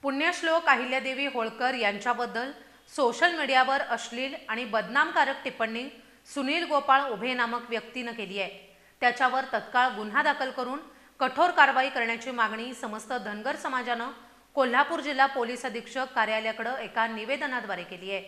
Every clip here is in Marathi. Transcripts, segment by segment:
पुण्यश्लोक अहिल्यादेवी होळकर यांच्याबद्दल सोशल मीडियावर अश्लील आणि बदनामकारक टिप्पणी सुनील गोपाळ उभे नामक व्यक्तीने केली आहे। त्याच्यावर तत्काळ गुन्हा दाखल करून कठोर कारवाई करण्याची मागणी समस्त धनगर समाजाने कोल्हापूर जिल्हा पोलीस अधीक्षक कार्यालयाकडे एका निवेदनाद्वारे केली आहे।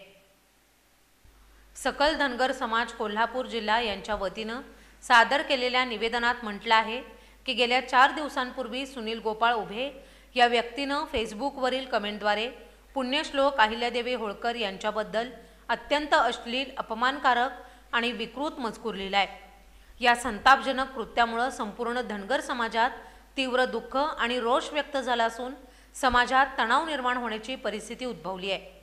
सकल धनगर समाज कोल्हापूर जिल्हा यांच्या वतीने सादर केलेल्या निवेदनात म्हटलं आहे की गेल्या 4 दिवसांपूर्वी सुनील गोपाळ उभे या व्यक्तीने फेसबुकवरील कमेंटद्वारे पुण्यश्लोक अहिल्यादेवी होळकर यांच्याबद्दल अत्यंत अश्लील, अपमानकारक आणि विकृत मजकूर लिहिला आहे। या संतापजनक कृत्यामुळे संपूर्ण धनगर समाजात तीव्र दुःख आणि रोष व्यक्त झाला असून समाजात तणाव निर्माण होण्याची परिस्थिती उद्भवली आहे।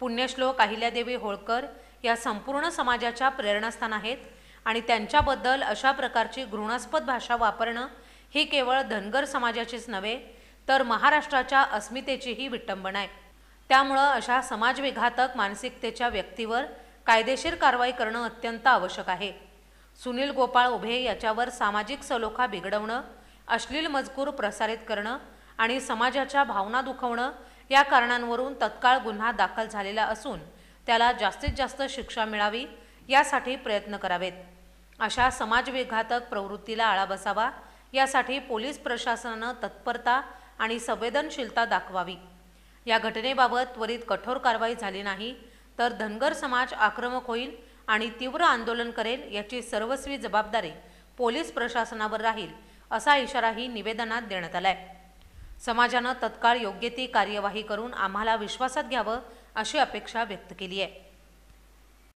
पुण्यश्लोक अहिल्यादेवी होळकर या संपूर्ण समाजाच्या प्रेरणास्थान आहेत आणि त्यांच्याबद्दल अशा प्रकारची घृणास्पद भाषा वापरणं ही केवळ धनगर समाजाचीच नव्हे तर महाराष्ट्राच्या अस्मितेचीही विटंबना आहे। त्यामुळे अशा समाजविघातक मानसिकतेच्या व्यक्तीवर कायदेशीर कारवाई करणं अत्यंत आवश्यक आहे। सुनील गोपाळ उभे याच्यावर सामाजिक सलोखा बिघडवणं, अश्लील मजकूर प्रसारित करणं आणि समाजाच्या भावना दुखवणं या कारणांवरून तत्काळ गुन्हा दाखल झालेला असून त्याला जास्तीत जास्त शिक्षा मिळावी यासाठी प्रयत्न करावेत। अशा समाजविघातक प्रवृत्तीला आळा बसावा यासाठी पोलीस प्रशासनाने तत्परता आणि संवेदनशीलता दाखवावी। या घटनेबाबत त्वरित कठोर कारवाई झाली नाही तर धनगर समाज आक्रमक होईल आणि तीव्र आंदोलन करेल याची सर्वस्वी जबाबदारी पोलीस प्रशासनावर राहील असा इशाराही निवेदनात देण्यात आलाय। समाजाने तत्काळ योग्य ती कार्यवाही करून आम्हाला विश्वासात घ्यावं अशी अपेक्षा व्यक्त केली आहे।